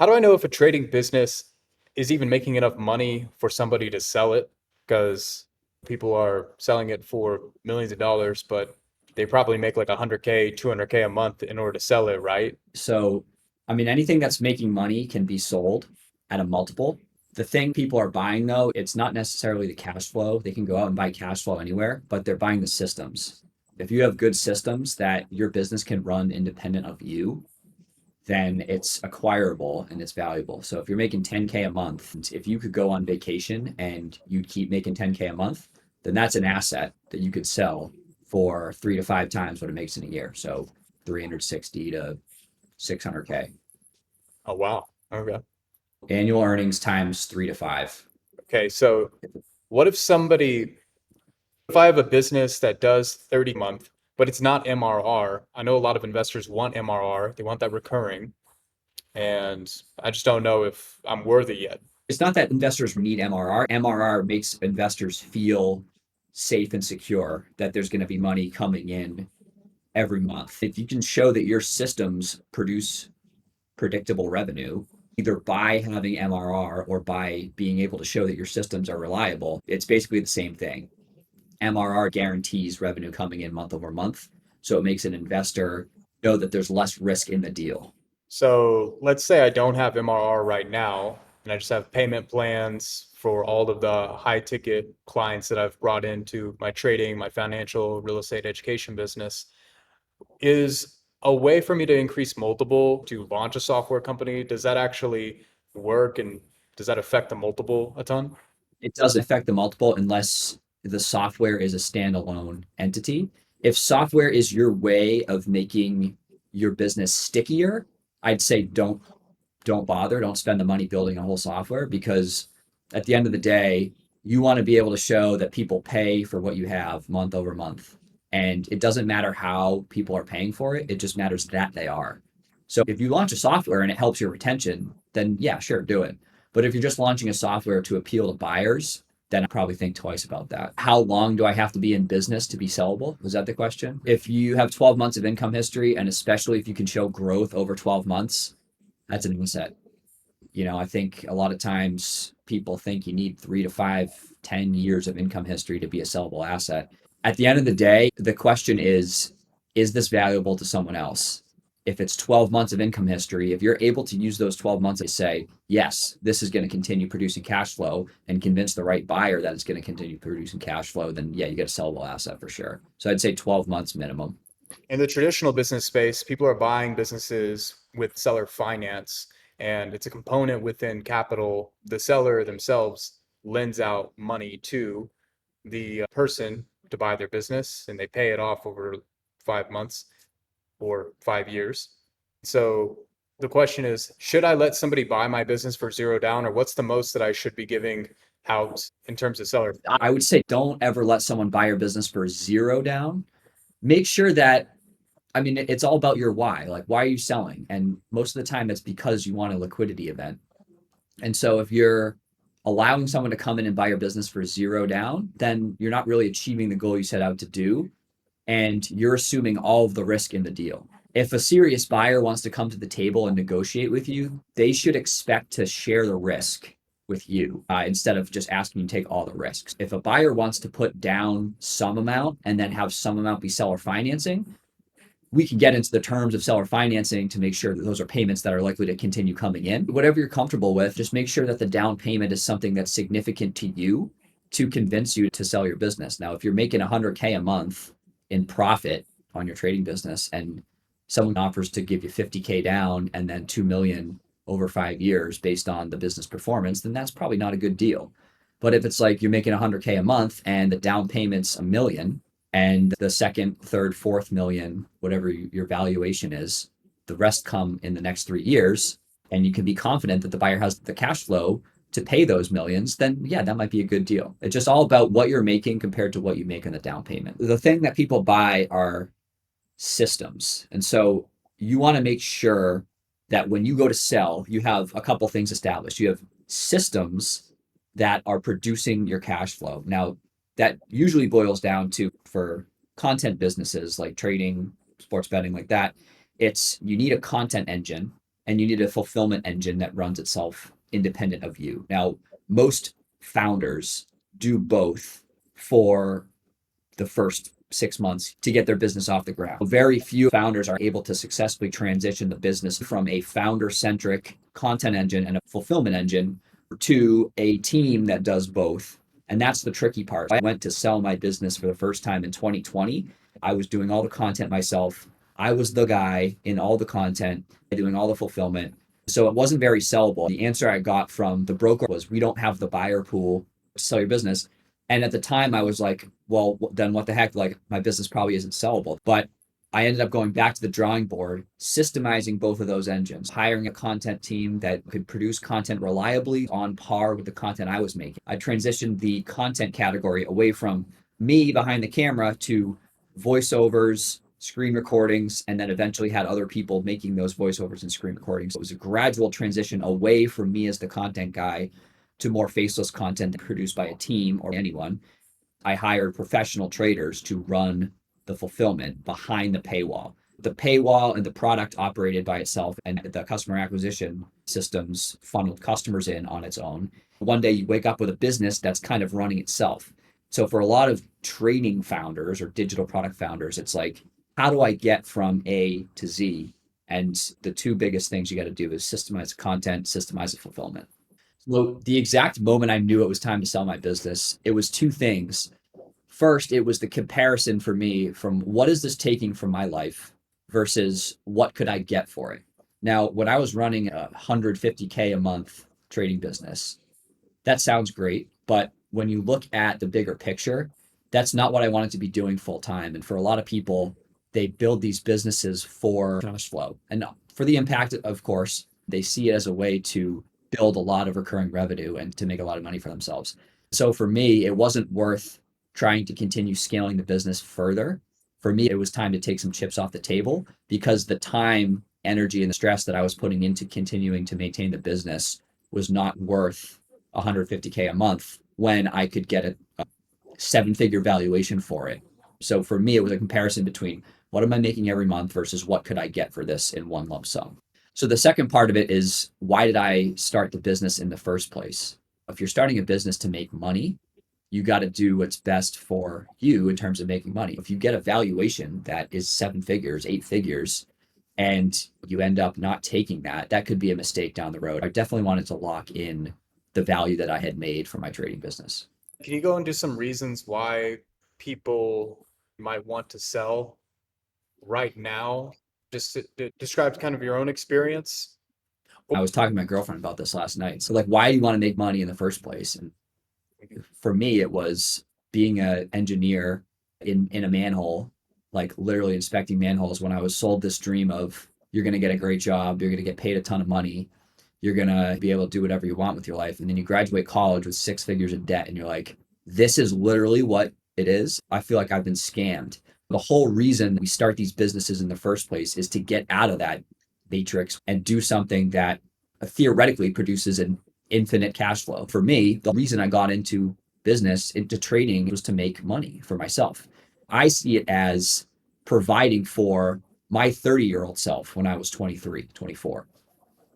How do I know if a trading business is even making enough money for somebody to sell it? Because people are selling it for millions of dollars, but they probably make like 100K, 200K a month in order to sell it, right? So, I mean, anything that's making money can be sold at a multiple. The thing people are buying, though, it's not necessarily the cash flow. They can go out and buy cash flow anywhere, but they're buying the systems. If you have good systems that your business can run independent of you, then it's acquirable and it's valuable. So if you're making 10K a month, if you could go on vacation and you keep making 10K a month, then that's an asset that you could sell for 3 to 5 times what it makes in a year. So 360 to 600K. Oh, wow. Okay. Annual earnings times 3 to 5. Okay. So what if I have a business that does 30 a month, but it's not MRR? I know a lot of investors want MRR, they want that recurring, and I just don't know if I'm worthy yet. It's not that investors need MRR. MRR makes investors feel safe and secure that there's going to be money coming in every month. If you can show that your systems produce predictable revenue, either by having MRR or by being able to show that your systems are reliable, it's basically the same thing. MRR guarantees revenue coming in month over month. So it makes an investor know that there's less risk in the deal. So let's say I don't have MRR right now, and I just have payment plans for all of the high ticket clients that I've brought into my trading, my financial real estate education business. Is a way for me to increase multiple to launch a software company, does that actually work and does that affect the multiple a ton? It doesn't affect the multiple unless the software is a standalone entity. If software is your way of making your business stickier, I'd say don't bother, don't spend the money building a whole software because at the end of the day, you want to be able to show that people pay for what you have month over month. And it doesn't matter how people are paying for it, it just matters that they are. So if you launch a software and it helps your retention, then yeah, sure, do it. But if you're just launching a software to appeal to buyers, then I probably think twice about that. How long do I have to be in business to be sellable? Was that the question? If you have 12 months of income history, and especially if you can show growth over 12 months, that's an asset. I think a lot of times people think you need 3 to 5, 10 years of income history to be a sellable asset. At the end of the day, the question is this valuable to someone else? If it's 12 months of income history, if you're able to use those 12 months to say, yes, this is going to continue producing cash flow and convince the right buyer that it's going to continue producing cash flow, then yeah, you get a sellable asset for sure. So I'd say 12 months minimum. In the traditional business space, people are buying businesses with seller finance, and it's a component within capital. The seller themselves lends out money to the person to buy their business, and they pay it off over 5 months or 5 years. So the question is, should I let somebody buy my business for zero down, or what's the most that I should be giving out in terms of seller? I would say don't ever let someone buy your business for zero down. Make sure that, I mean, it's all about your why. Like, why are you selling? And most of the time, it's because you want a liquidity event. And so if you're allowing someone to come in and buy your business for zero down, then you're not really achieving the goal you set out to do. And you're assuming all of the risk in the deal. If a serious buyer wants to come to the table and negotiate with you, they should expect to share the risk with you instead of just asking you to take all the risks. If a buyer wants to put down some amount and then have some amount be seller financing, we can get into the terms of seller financing to make sure that those are payments that are likely to continue coming in. Whatever you're comfortable with, just make sure that the down payment is something that's significant to you to convince you to sell your business. Now, if you're making 100K a month in profit on your trading business and someone offers to give you 50K down and then 2 million over 5 years based on the business performance, then that's probably not a good deal. But if it's like you're making 100K a month and the down payment's a million, and the second, third, fourth million, whatever your valuation is, the rest come in the next 3 years, and you can be confident that the buyer has the cash flow to pay those millions, then yeah, that might be a good deal. It's just all about what you're making compared to what you make in the down payment. The thing that people buy are systems. And so you want to make sure that when you go to sell, you have a couple things established. You have systems that are producing your cash flow. Now, that usually boils down to for content businesses like trading, sports betting, like that. It's you need a content engine and you need a fulfillment engine that runs itself independent of you. Now, most founders do both for the first 6 months to get their business off the ground. Very few founders are able to successfully transition the business from a founder centric content engine and a fulfillment engine to a team that does both. And that's the tricky part. I went to sell my business for the first time in 2020. I was doing all the content myself. I was the guy in all the content, doing all the fulfillment. So it wasn't very sellable. The answer I got from the broker was, we don't have the buyer pool to sell your business. And at the time, I was like, well, then what the heck? Like, my business probably isn't sellable. But I ended up going back to the drawing board, systemizing both of those engines, hiring a content team that could produce content reliably on par with the content I was making. I transitioned the content category away from me behind the camera to voiceovers, screen recordings, and then eventually had other people making those voiceovers and screen recordings. It was a gradual transition away from me as the content guy to more faceless content produced by a team or anyone. I hired professional traders to run the fulfillment behind the paywall. The paywall and the product operated by itself, and the customer acquisition systems funneled customers in on its own. One day you wake up with a business that's kind of running itself. So for a lot of trading founders or digital product founders, it's like, how do I get from A to Z? And the two biggest things you got to do is systemize the content, systemize the fulfillment. Well, the exact moment I knew it was time to sell my business, it was two things. First, it was the comparison for me from what is this taking from my life versus what could I get for it. Now, when I was running a 150K a month trading business, that sounds great. But when you look at the bigger picture, that's not what I wanted to be doing full time. And for a lot of people, they build these businesses for cash flow and for the impact, of course. They see it as a way to build a lot of recurring revenue and to make a lot of money for themselves. So for me, it wasn't worth trying to continue scaling the business further. For me, it was time to take some chips off the table because the time, energy, and the stress that I was putting into continuing to maintain the business was not worth 150K a month when I could get a seven-figure valuation for it. So for me, it was a comparison between what am I making every month versus what could I get for this in one lump sum. So the second part of it is, why did I start the business in the first place? If you're starting a business to make money, you got to do what's best for you in terms of making money. If you get a valuation that is seven figures, eight figures, and you end up not taking that, that could be a mistake down the road. I definitely wanted to lock in the value that I had made for my trading business. Can you go into some reasons why people might want to sell right now? Just describe kind of your own experience. I was talking to my girlfriend about this last night. So, like, why do you want to make money in the first place? And for me, it was being an engineer in a manhole, like literally inspecting manholes, when I was sold this dream of, you're going to get a great job, you're going to get paid a ton of money, you're going to be able to do whatever you want with your life. And then you graduate college with six figures in debt, and you're like, this is literally what it is. I feel like I've been scammed. The whole reason we start these businesses in the first place is to get out of that matrix and do something that theoretically produces an infinite cash flow. For me, the reason I got into business, into trading, was to make money for myself. I see it as providing for my 30-year-old self when I was 23, 24.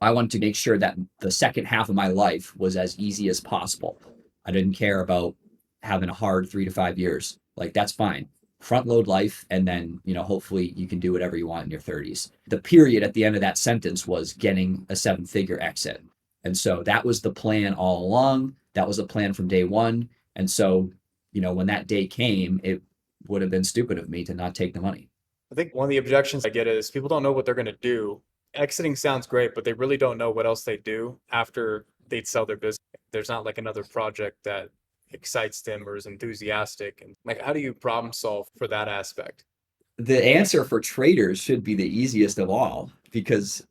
I wanted to make sure that the second half of my life was as easy as possible. I didn't care about having a hard 3 to 5 years. Like, that's fine. Front load life, and then, hopefully you can do whatever you want in your 30s. The period at the end of that sentence was getting a seven-figure exit. And so that was the plan all along. That was the plan from day one. And so, when that day came, it would have been stupid of me to not take the money. I think one of the objections I get is people don't know what they're going to do. Exiting sounds great, but they really don't know what else they do after they'd sell their business. There's not like another project that excites them or is enthusiastic. And like, how do you problem solve for that aspect? The answer for traders should be the easiest of all, because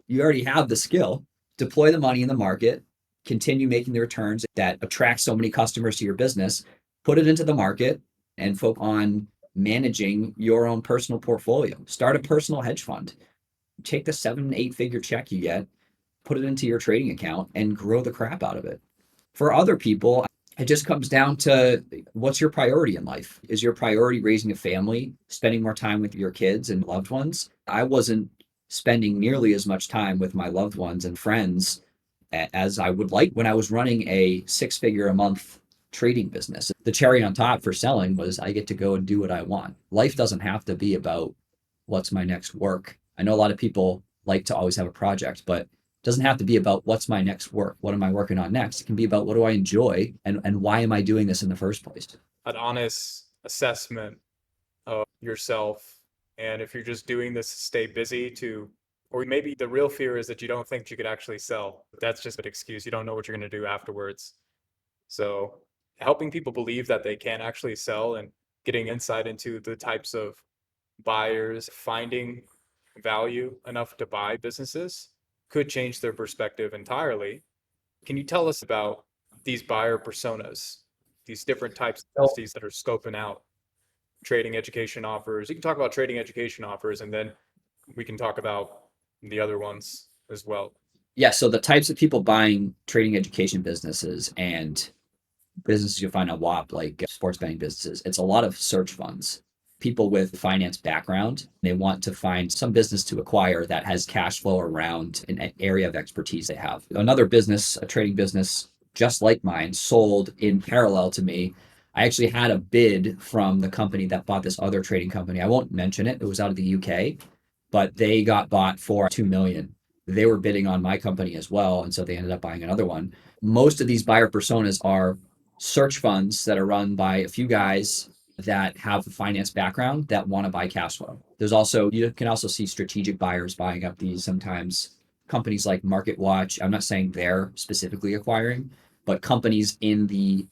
you already have the skill. Deploy the money in the market, continue making the returns that attract so many customers to your business, put it into the market, and focus on managing your own personal portfolio. Start a personal hedge fund. Take the 7, 8 figure check you get, put it into your trading account, and grow the crap out of it. For other people, it just comes down to, what's your priority in life? Is your priority raising a family, spending more time with your kids and loved ones? I wasn't spending nearly as much time with my loved ones and friends as I would like when I was running a 6 figure a month trading business. The cherry on top for selling was I get to go and do what I want. Life doesn't have to be about what's my next work. I know a lot of people like to always have a project, but it doesn't have to be about what's my next work. What am I working on next? It can be about what do I enjoy and why am I doing this in the first place? An honest assessment of yourself. And if you're just doing this to stay busy to, or maybe the real fear is that you don't think you could actually sell. That's just an excuse. You don't know what you're going to do afterwards. So helping people believe that they can actually sell and getting insight into the types of buyers finding value enough to buy businesses could change their perspective entirely. Can you tell us about these buyer personas, these different types of So entities that are scoping out trading education offers? You can talk about trading education offers and then we can talk about the other ones as well. yeah, so the types of people buying trading education businesses and businesses you'll find on WAP, like sports betting businesses, it's a lot of search funds. People with finance background, they want to find some business to acquire that has cash flow around an area of expertise they have. Another business, a trading business just like mine, sold in parallel to me. I actually had a bid from the company that bought this other trading company. I won't mention it. It was out of the UK, but they got bought for 2 million. They were bidding on my company as well, and so they ended up buying another one. Most of these buyer personas are search funds that are run by a few guys that have a finance background that want to buy cash flow. There's also, you can also see strategic buyers buying up these sometimes companies like Market Watch. I'm not saying they're specifically acquiring, but companies in the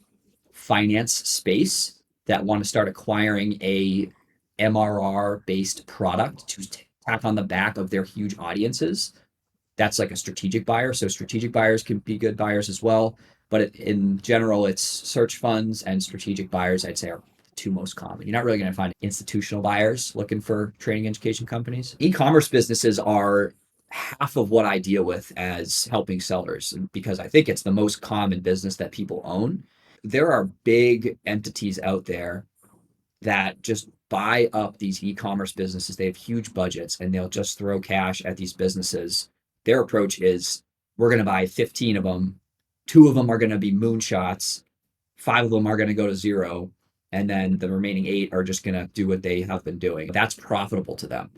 finance space that want to start acquiring a MRR based product to tack on the back of their huge audiences. That's like a strategic buyer. So strategic buyers can be good buyers as well. But in general, it's search funds and strategic buyers, I'd say, are the two most common. You're not really going to find institutional buyers looking for training education companies. E-commerce businesses are half of what I deal with as helping sellers because I think it's the most common business that people own. There are big entities out there that just buy up these e-commerce businesses. They have huge budgets and they'll just throw cash at these businesses. Their approach is we're going to buy 15 of them. Two of them are going to be moonshots. Five of them are going to go to zero. And then the remaining eight are just going to do what they have been doing. That's profitable to them.